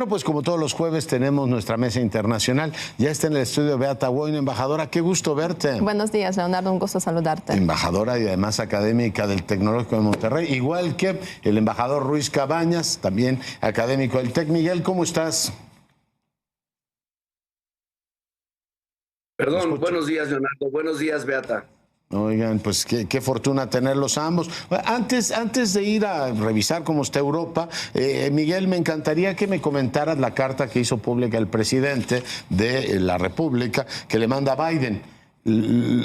Bueno, pues como todos los jueves tenemos nuestra mesa internacional. Ya está en el estudio Beata Boino, embajadora. Qué gusto verte. Buenos días, Leonardo. Un gusto saludarte. Embajadora y además académica del Tecnológico de Monterrey, igual que el embajador Ruiz Cabañas, también académico del TEC. Miguel, ¿cómo estás? Perdón, buenos días, Leonardo. Buenos días, Beata. Oigan, pues qué fortuna tenerlos ambos. Antes de ir a revisar cómo está Europa, Miguel, me encantaría que me comentaras la carta que hizo pública el presidente de la República, que le manda a Biden.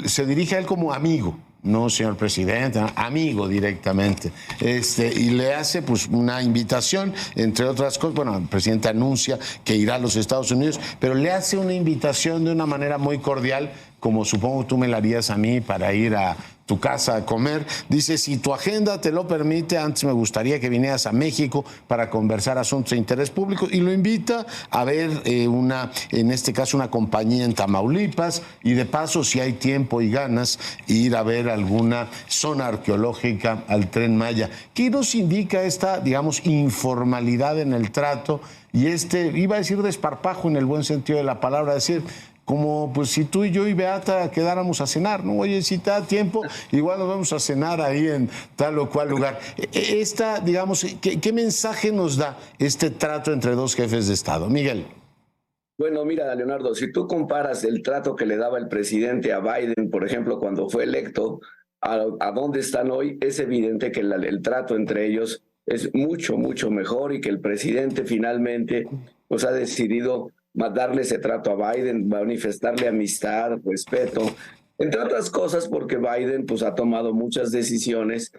Se dirige a él como amigo. No, señor presidente, amigo directamente. Y le hace pues una invitación, entre otras cosas. Bueno, el presidente anuncia que irá a los Estados Unidos, pero le hace una invitación de una manera muy cordial, como supongo tú me la harías a mí para ir a tu casa a comer. Dice, si tu agenda te lo permite, antes me gustaría que vinieras a México para conversar asuntos de interés público, y lo invita a ver en este caso una compañía en Tamaulipas, y de paso, si hay tiempo y ganas, ir a ver alguna zona arqueológica al Tren Maya. ¿Qué nos indica esta, digamos, informalidad en el trato y iba a decir desparpajo en el buen sentido de la palabra, decir, como pues si tú y yo y Beata quedáramos a cenar, ¿no? Oye, si te da tiempo, igual nos vamos a cenar ahí en tal o cual lugar. Digamos, ¿qué mensaje nos da este trato entre dos jefes de Estado? Miguel. Bueno, mira, Leonardo, si tú comparas el trato que le daba el presidente a Biden, por ejemplo, cuando fue electo, a dónde están hoy, es evidente que el trato entre ellos es mucho, mucho mejor, y que el presidente finalmente pues, ha decidido darle ese trato a Biden, manifestarle amistad, respeto, entre otras cosas porque Biden pues ha tomado muchas decisiones,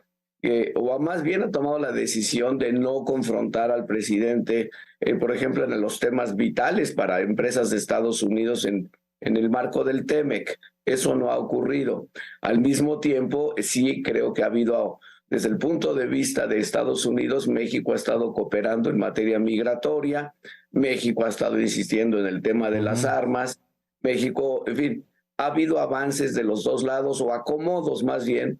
o más bien ha tomado la decisión de no confrontar al presidente, por ejemplo, en los temas vitales para empresas de Estados Unidos en el marco del TEMEC. Eso no ha ocurrido. Al mismo tiempo, sí creo que ha habido, desde el punto de vista de Estados Unidos, México ha estado cooperando en materia migratoria, México ha estado insistiendo en el tema de las armas, México, en fin, ha habido avances de los dos lados, o acomodos más bien,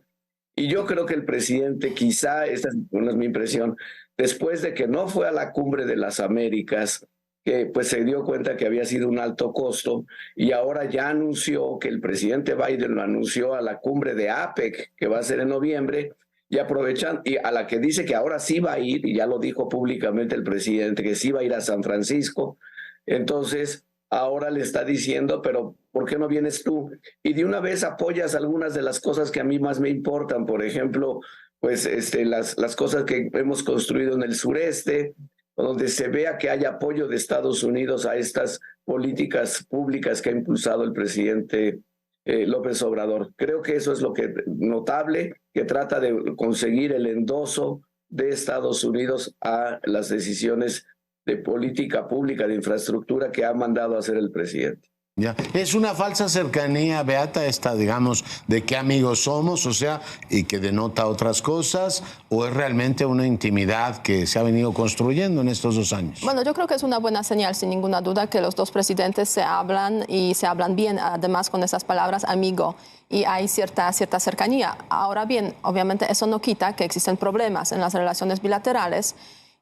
y yo creo que el presidente, quizá, esta es mi impresión, después de que no fue a la Cumbre de las Américas, que pues se dio cuenta que había sido un alto costo, y ahora ya anunció, que el presidente Biden lo anunció, a la Cumbre de APEC, que va a ser en noviembre, y aprovechan, y a la que dice que ahora sí va a ir, y ya lo dijo públicamente el presidente, que sí va a ir a San Francisco. Entonces, ahora le está diciendo, pero ¿por qué no vienes tú? Y de una vez apoyas algunas de las cosas que a mí más me importan, por ejemplo, pues las cosas que hemos construido en el sureste, donde se vea que hay apoyo de Estados Unidos a estas políticas públicas que ha impulsado el presidente López Obrador. Creo que eso es lo que notable, que trata de conseguir el endoso de Estados Unidos a las decisiones de política pública, de infraestructura que ha mandado a hacer el presidente. Ya. Es una falsa cercanía, Beata, digamos, de qué amigos somos, o sea, y que denota otras cosas, o es realmente una intimidad que se ha venido construyendo en estos 2 años. Bueno, yo creo que es una buena señal, sin ninguna duda, que los dos presidentes se hablan, y se hablan bien, además con esas palabras amigo, y hay cierta cercanía. Ahora bien, obviamente eso no quita que existen problemas en las relaciones bilaterales.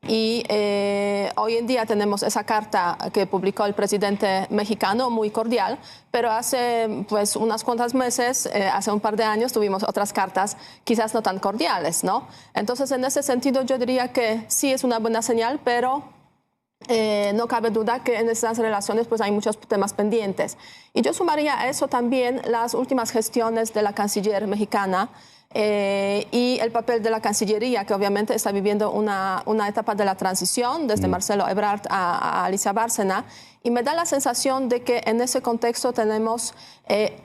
Y hoy en día tenemos esa carta que publicó el presidente mexicano, muy cordial, pero hace pues unas cuantas meses, hace un par de años, tuvimos otras cartas quizás no tan cordiales, ¿no? Entonces, en ese sentido, yo diría que sí es una buena señal, pero no cabe duda que en estas relaciones pues hay muchos temas pendientes. Y yo sumaría a eso también las últimas gestiones de la canciller mexicana, y el papel de la Cancillería, que obviamente está viviendo una etapa de la transición desde Marcelo Ebrard a Alicia Bárcena, y me da la sensación de que en ese contexto tenemos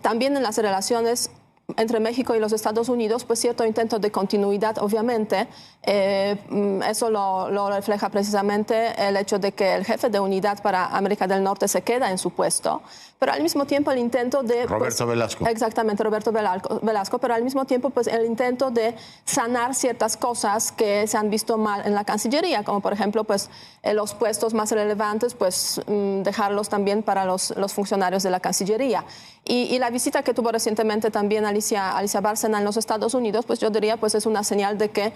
también en las relaciones entre México y los Estados Unidos, pues cierto intento de continuidad, obviamente. Eso lo refleja precisamente el hecho de que el jefe de unidad para América del Norte se queda en su puesto, pero al mismo tiempo el intento de... Roberto Velasco. Exactamente, Roberto Velasco, pero al mismo tiempo pues el intento de sanar ciertas cosas que se han visto mal en la Cancillería, como por ejemplo pues los puestos más relevantes, pues dejarlos también para los funcionarios de la Cancillería. Y la visita que tuvo recientemente también Alicia Alicia Bárcena en los Estados Unidos, pues yo diría pues es una señal de que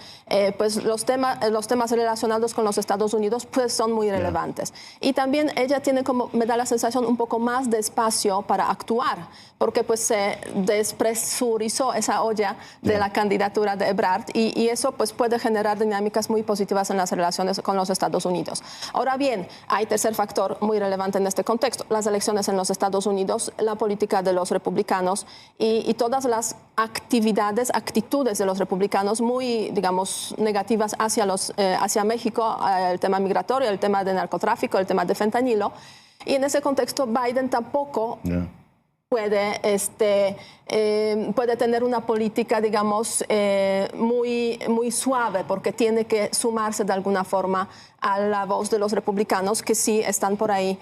pues los temas relacionados con los Estados Unidos pues son muy relevantes. Y también ella tiene como, me da la sensación, un poco más de espacio para actuar, porque pues se despresurizó esa olla de la candidatura de Ebrard y eso pues puede generar dinámicas muy positivas en las relaciones con los Estados Unidos. Ahora bien, hay tercer factor muy relevante en este contexto, las elecciones en los Estados Unidos, la política de los republicanos y todas las actitudes de los republicanos muy, digamos, negativas hacia México, el tema migratorio, el tema de narcotráfico, el tema de fentanilo. Y en ese contexto Biden tampoco puede tener una política, digamos, muy suave, porque tiene que sumarse de alguna forma a la voz de los republicanos que sí están por ahí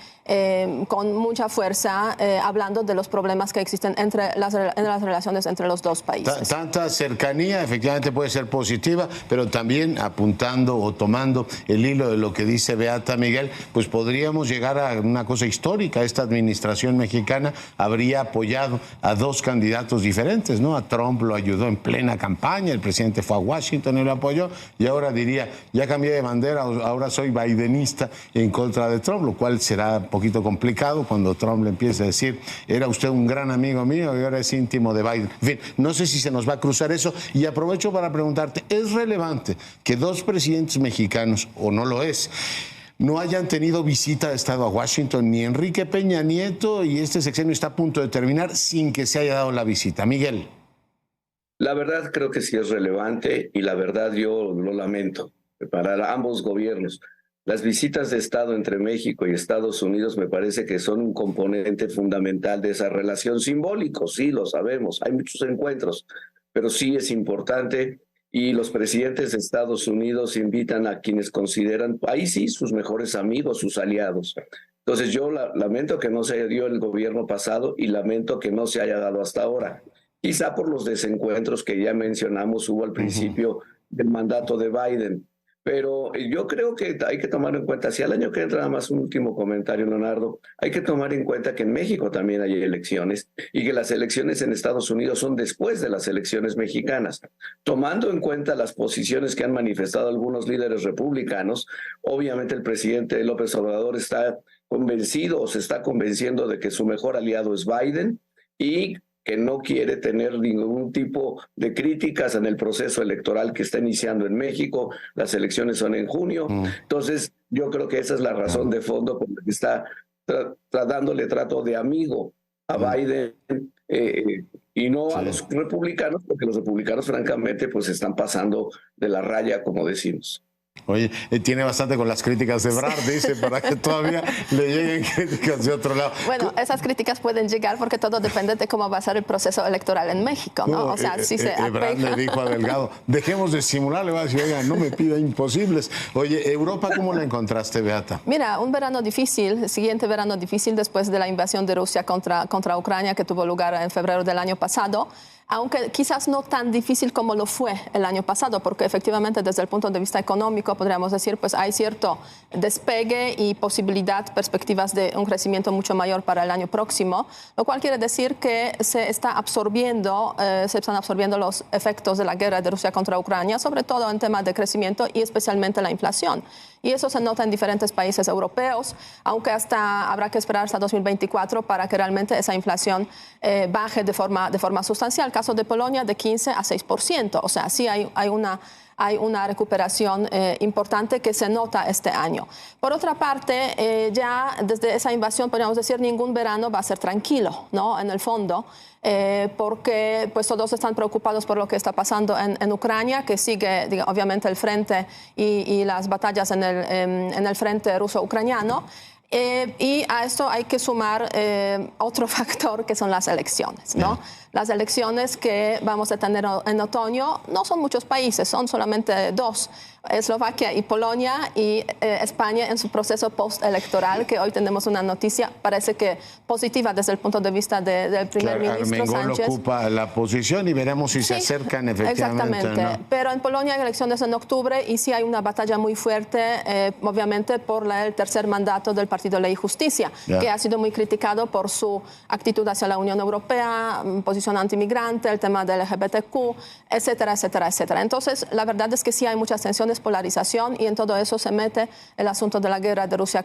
con mucha fuerza hablando de los problemas que existen en las relaciones entre los dos países. Tanta cercanía efectivamente puede ser positiva, pero también apuntando o tomando el hilo de lo que dice Beata, Miguel, pues podríamos llegar a una cosa histórica. Esta administración mexicana habría apoyado a dos candidatos diferentes, ¿no? A Trump lo ayudó en plena campaña, el presidente fue a Washington y lo apoyó, y ahora diría, ya cambié de bandera, ahora soy bidenista en contra de Trump, lo cual será un poquito complicado cuando Trump le empiece a decir, era usted un gran amigo mío y ahora es íntimo de Biden. En fin, no sé si se nos va a cruzar eso, y aprovecho para preguntarte, ¿es relevante que dos presidentes mexicanos, o no lo es, no hayan tenido visita de Estado a Washington, ni Enrique Peña Nieto, y este sexenio está a punto de terminar sin que se haya dado la visita? Miguel. La verdad creo que sí es relevante y la verdad yo lo lamento para ambos gobiernos. Las visitas de Estado entre México y Estados Unidos me parece que son un componente fundamental de esa relación simbólico, sí, lo sabemos, hay muchos encuentros, pero sí es importante y los presidentes de Estados Unidos invitan a quienes consideran, ahí sí, sus mejores amigos, sus aliados. Entonces yo lamento que no se dio el gobierno pasado y lamento que no se haya dado hasta ahora. Quizá por los desencuentros que ya mencionamos hubo al principio del mandato de Biden. Pero yo creo que hay que tomar en cuenta, si al año que entra, nada más un último comentario, Leonardo, hay que tomar en cuenta que en México también hay elecciones y que las elecciones en Estados Unidos son después de las elecciones mexicanas. Tomando en cuenta las posiciones que han manifestado algunos líderes republicanos, obviamente el presidente López Obrador está convencido o se está convenciendo de que su mejor aliado es Biden y que no quiere tener ningún tipo de críticas en el proceso electoral que está iniciando en México. Las elecciones son en junio. Entonces, yo creo que esa es la razón de fondo por la que está dándole trato de amigo a Biden y no a los republicanos, porque los republicanos, francamente, pues están pasando de la raya, como decimos. Oye, tiene bastante con las críticas de Ebrard, dice, para que todavía le lleguen críticas de otro lado. Bueno, esas críticas pueden llegar porque todo depende de cómo va a ser el proceso electoral en México, ¿no? O sea, si se Ebrard le dijo a Delgado, dejemos de simular, le va a decir, oiga, no me pida imposibles. Oye, Europa, ¿cómo la encontraste, Beata? Mira, un verano difícil, siguiente verano difícil después de la invasión de Rusia contra Ucrania, que tuvo lugar en febrero del año pasado. Aunque quizás no tan difícil como lo fue el año pasado, porque efectivamente desde el punto de vista económico podríamos decir pues hay cierto despegue y posibilidad, perspectivas de un crecimiento mucho mayor para el año próximo, lo cual quiere decir que se están absorbiendo los efectos de la guerra de Rusia contra Ucrania, sobre todo en temas de crecimiento y especialmente la inflación. Y eso se nota en diferentes países europeos, aunque habrá que esperar hasta 2024 para que realmente esa inflación baje de forma sustancial. El caso de Polonia de 15 a 6%, o sea, sí hay una recuperación importante que se nota este año. Por otra parte, ya desde esa invasión, podríamos decir, ningún verano va a ser tranquilo, ¿no? En el fondo, porque pues todos están preocupados por lo que está pasando en Ucrania, que sigue, obviamente, el frente y las batallas en el frente ruso-ucraniano. Y a esto hay que sumar otro factor que son las elecciones, ¿no? Las elecciones que vamos a tener en otoño no son muchos países, son solamente dos, Eslovaquia y Polonia, y España en su proceso postelectoral, que hoy tenemos una noticia, parece que positiva desde el punto de vista del primer ministro Sánchez. Ocupa la posición y veremos si se acercan efectivamente. Exactamente, ¿no? Pero en Polonia hay elecciones en octubre y sí hay una batalla muy fuerte, obviamente por el tercer mandato del Partido Partido Ley y Justicia, que ha sido muy criticado por su actitud hacia la Unión Europea, posición antimigrante, el tema del LGBTQ, etcétera, etcétera, etcétera. Entonces, la verdad es que sí hay muchas tensiones, polarización, y en todo eso se mete el asunto de la guerra de Rusia